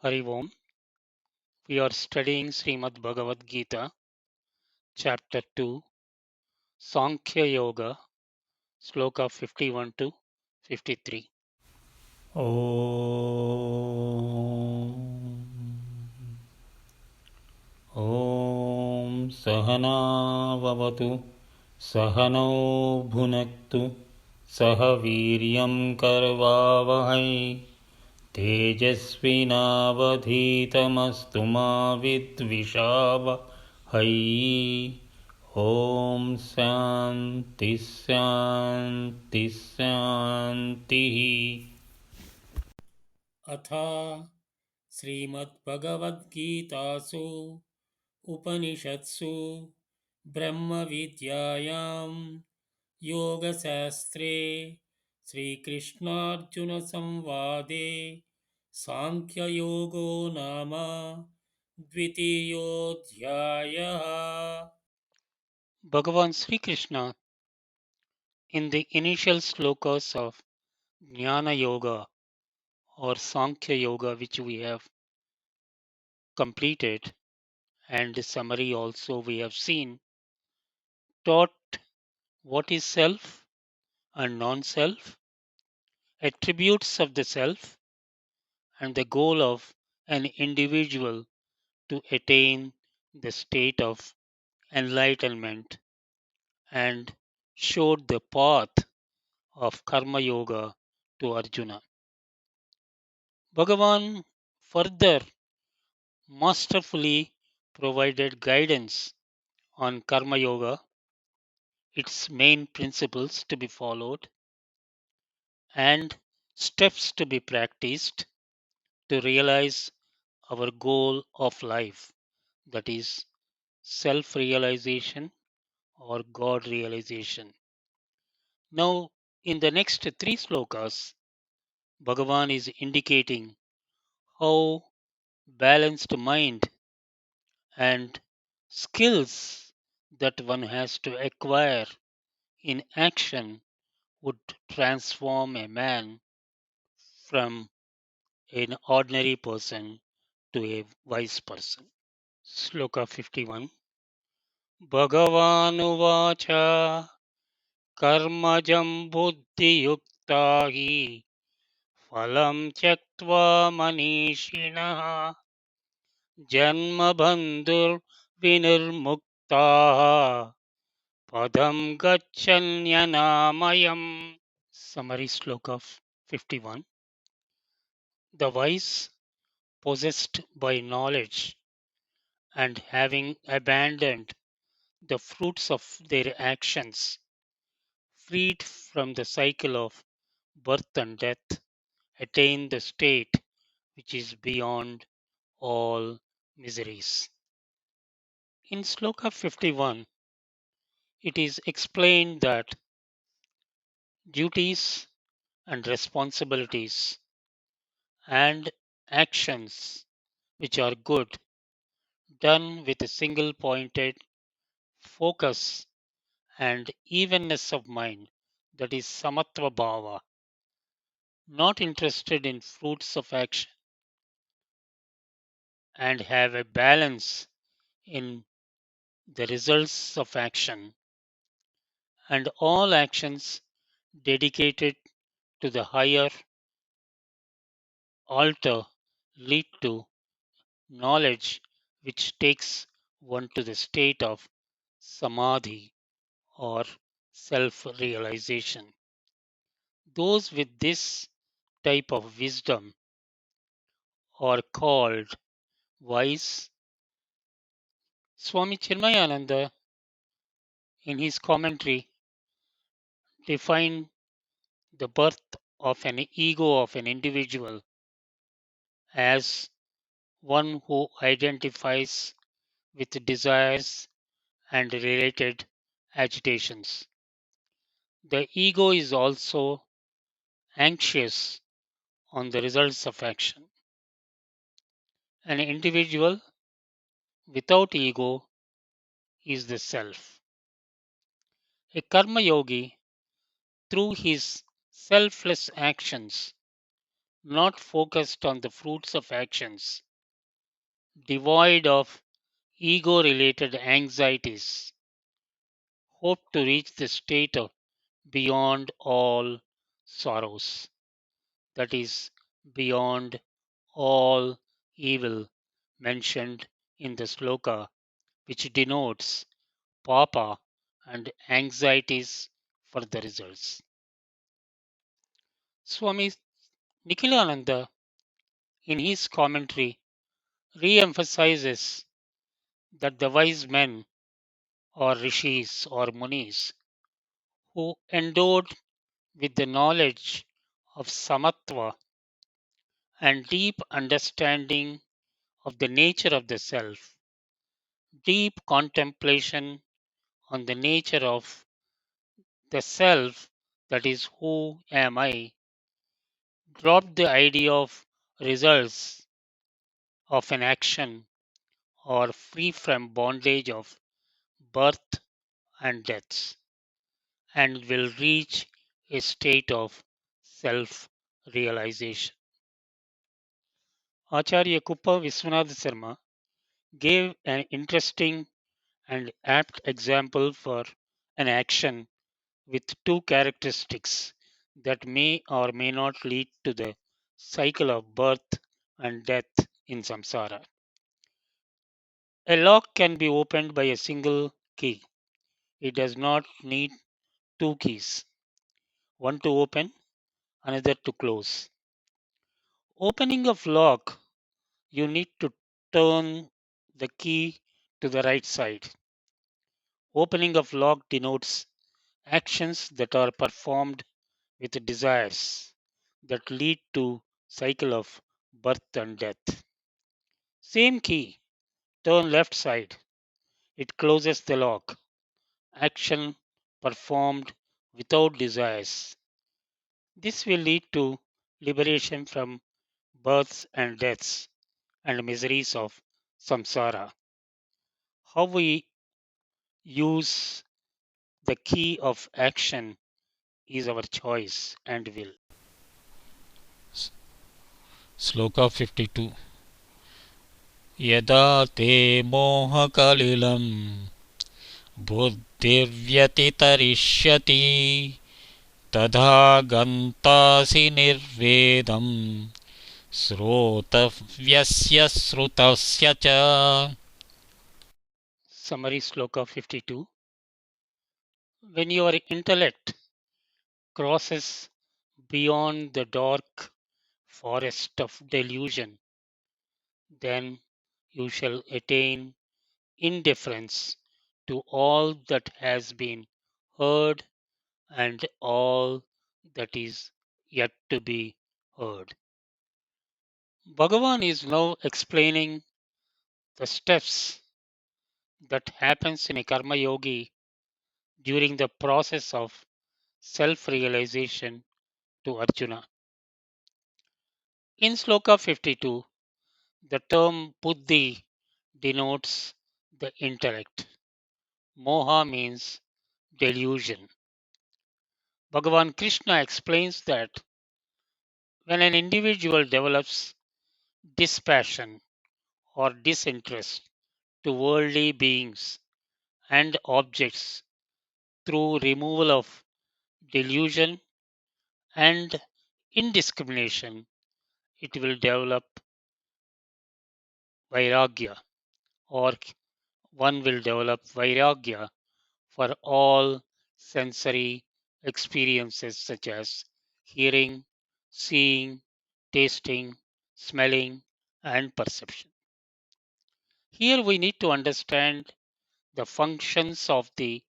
Hari Om. We are studying Srimad Bhagavad Gita, Chapter 2, Sankhya Yoga, Sloka 51 to 53. ॐ सहनाववतु सहनौ भुनक्तु सह वीर्यं करवावहै तेजस्विनावधीतमस्तु मा विद्विषावहै ॐ शान्ति शान्ति शान्तिः अथ श्रीमद्भगवद्गीतासु उपनिषत्सु ब्रह्मविद्यायां योगशास्त्रे श्रीकृष्णार्जुनसंवादे साङ्ख्ययोगो नाम द्वितीयोऽध्यायः. Bhagavan Sri Krishna, in the initial slokas of Jnana Yoga or Sankhya Yoga, which we have completed, and the summary also we have seen, taught what is self and non self, attributes of the self, and the goal of an individual to attain the state of enlightenment, and showed the path of Karma Yoga to Arjuna. Bhagavan further masterfully provided guidance on Karma Yoga, its main principles to be followed, and steps to be practiced to realize our goal of life, that is, self realization or God realization. Now, in the next three slokas, Bhagavan is indicating how balanced mind and skills that one has to acquire in action would transform a man from an ordinary person to a wise person. Sloka 51. Bhagavanuvāca कर्मजं बुद्धियुक्ता हि फलं त्यक्त्वा मनीषिणः जन्मबन्धुर्विनिर्मुक्ताः पदं गच्छन्यनामयम्. Summary Sloka 51. The wise, possessed by knowledge and having abandoned the fruits of their actions, freed from the cycle of birth and death, attain the state which is beyond all miseries. In Sloka 51, it is explained that duties and responsibilities and actions which are good, done with a single pointed focus and evenness of mind, that is samatva bhava, not interested in fruits of action, and have a balance in the results of action, and all actions dedicated to the higher altar lead to knowledge which takes one to the state of samadhi or self realization. Those with this type of wisdom are called wise. Swami Chinmayananda, in his commentary, defined the birth of an ego of an individual as one who identifies with desires and related agitations. The ego is also anxious on the results of action. An individual without ego is the self. A karma yogi, through his selfless actions, not focused on the fruits of actions, devoid of ego related anxieties, hope to reach the state of beyond all sorrows, that is, beyond all evil mentioned in the sloka, which denotes papa and anxieties for the results. Swami Nikhilananda, in his commentary, re emphasizes that the wise men or rishis or munis who endowed with the knowledge of samatva and deep understanding of the nature of the self, deep contemplation on the nature of the self, that is, who am I, dropped the idea of results of an action or free from bondage of birth and death, and will reach a state of self realization. Acharya Kuppa Viswanath Sarma gave an interesting and apt example for an action with two characteristics that may or may not lead to the cycle of birth and death in samsara. A lock can be opened by a single key. It does not need two keys, one to open, another to close. Opening of lock, you need to turn the key to the right side. Opening of lock denotes actions that are performed with desires that lead to cycle of birth and death. Same key, turn left side. It closes the lock. Action performed without desires. This will lead to liberation from births and deaths and miseries of samsara. How we use the key of action is our choice and will. Sloka 52. यदा ते मोहकलिलं बुद्धिर्व्यतितरिष्यति तथा गन्तासि निर्वेदं श्रोतव्यस्य श्रुतस्य च. Summary Sloka 52. When your intellect crosses beyond the dark forest of delusion, then you shall attain indifference to all that has been heard and all that is yet to be heard. Bhagavan is now explaining the steps that happens in a karma yogi during the process of self realization to Arjuna. In Sloka 52, the term buddhi denotes the intellect. Moha means delusion. Bhagavan Krishna explains that when an individual develops dispassion or disinterest to worldly beings and objects through removal of delusion and indiscrimination, it will develop vairagya, or one will develop vairagya for all sensory experiences such as hearing, seeing, tasting, smelling, and perception. Here we need to understand the functions of the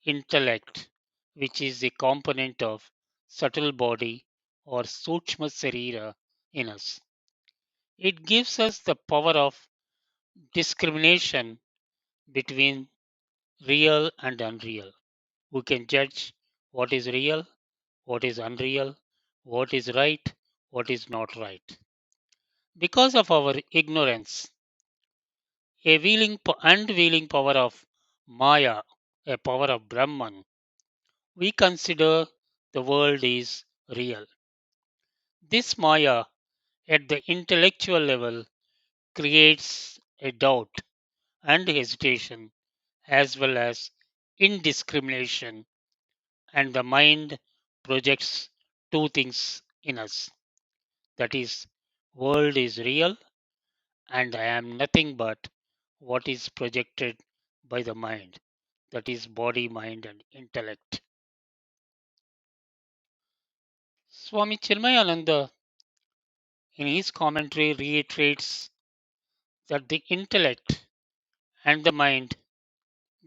intellect, which is a component of subtle body or Sukshma Sarira in us. It gives us the power of discrimination between real and unreal. We can judge what is real, what is unreal, what is right, what is not right. Because of our ignorance, a unwilling power of Maya, a power of Brahman, we consider the world is real. This Maya at the intellectual level creates a doubt and hesitation as well as indiscrimination, and the mind projects two things in us, that is, world is real and I am nothing but what is projected by the mind, that is body, mind and intellect. Swami Chinmayananda in his commentary reiterates that the intellect and the mind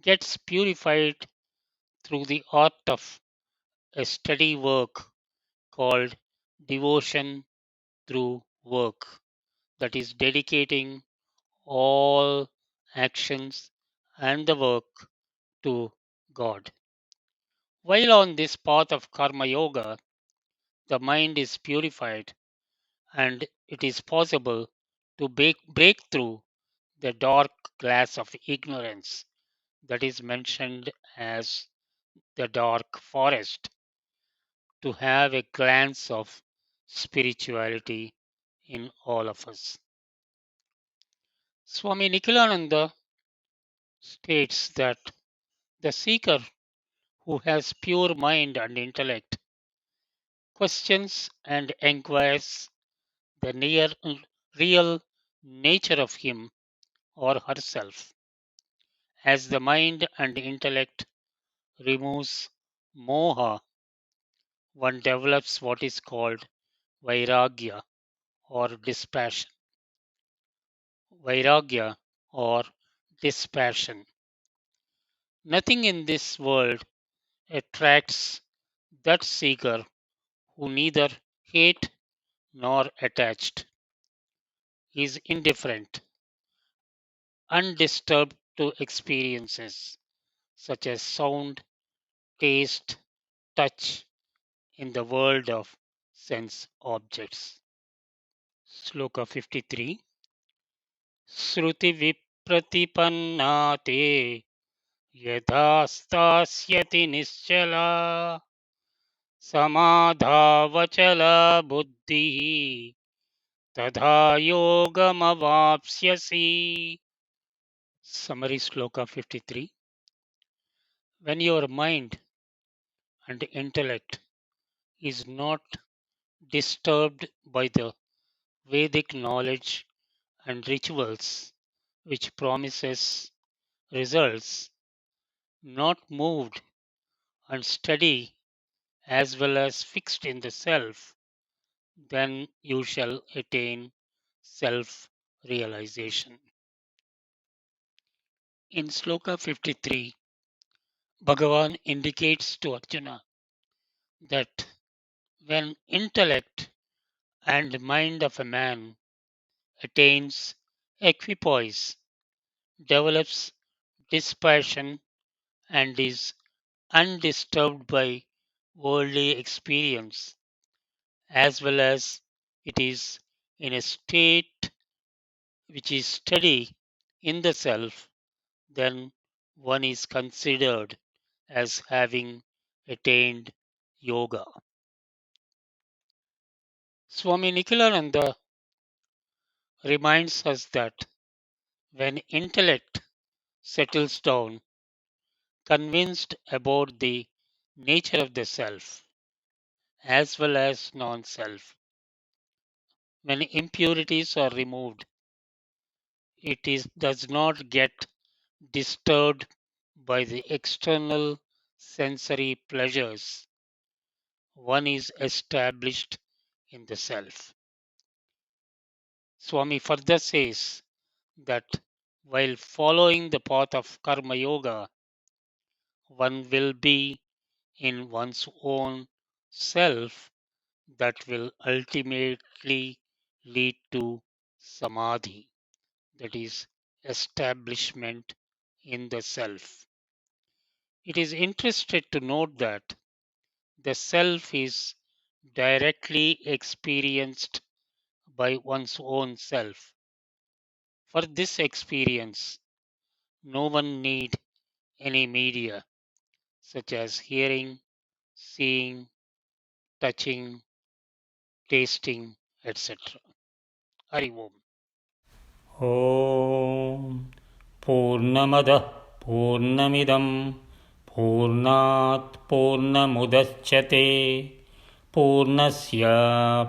gets purified through the art of a steady work called devotion through work, that is dedicating all actions and the work to God. While on this path of karma yoga, the mind is purified and it is possible to break through the dark glass of ignorance that is mentioned as the dark forest, to have a glance of spirituality in all of us. Swami Nikhilananda states that the seeker who has pure mind and intellect questions and inquires the real nature of him or herself. As the mind and intellect removes moha, one develops what is called vairagya or dispassion. Vairagya or dispassion. Nothing in this world attracts that seeker who neither hate nor attached, is indifferent, undisturbed to experiences such as sound, taste, touch in the world of sense objects. Sloka 53. Shruti vipratipanna te यथा स्थास्यति निश्चला समाधावचला बुद्धिः तथा योगमवाप्स्यसि. Summary Sloka 53. When your mind and intellect is not disturbed by the Vedic knowledge and rituals which promises results, not moved and steady as well as fixed in the self, then you shall attain self realization. In Sloka 53, Bhagavan indicates to Arjuna that when intellect and mind of a man attains equipoise, develops dispassion, and is undisturbed by worldly experience, as well as it is in a state which is steady in the self, then one is considered as having attained yoga. Swami Nikhilananda reminds us that when intellect settles down, convinced about the nature of the self as well as non self, when impurities are removed, does not get disturbed by the external sensory pleasures. One is established in the self. Swami further says that while following the path of karma yoga, one will be in one's own self that will ultimately lead to samadhi, that is, establishment in the self. It is interesting to note that the self is directly experienced by one's own self. For this experience, no one need any media such as hearing, seeing, touching, tasting, etc. Hari Om. ॐ पूर्णमदः पूर्णमिदं पूर्णात् पूर्णमुदच्यते पूर्णस्य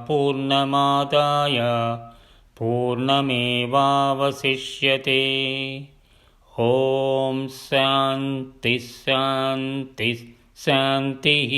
पूर्णमादाय पूर्णमेवावशिष्यते ॐ शान्तिः शान्तिः शान्तिः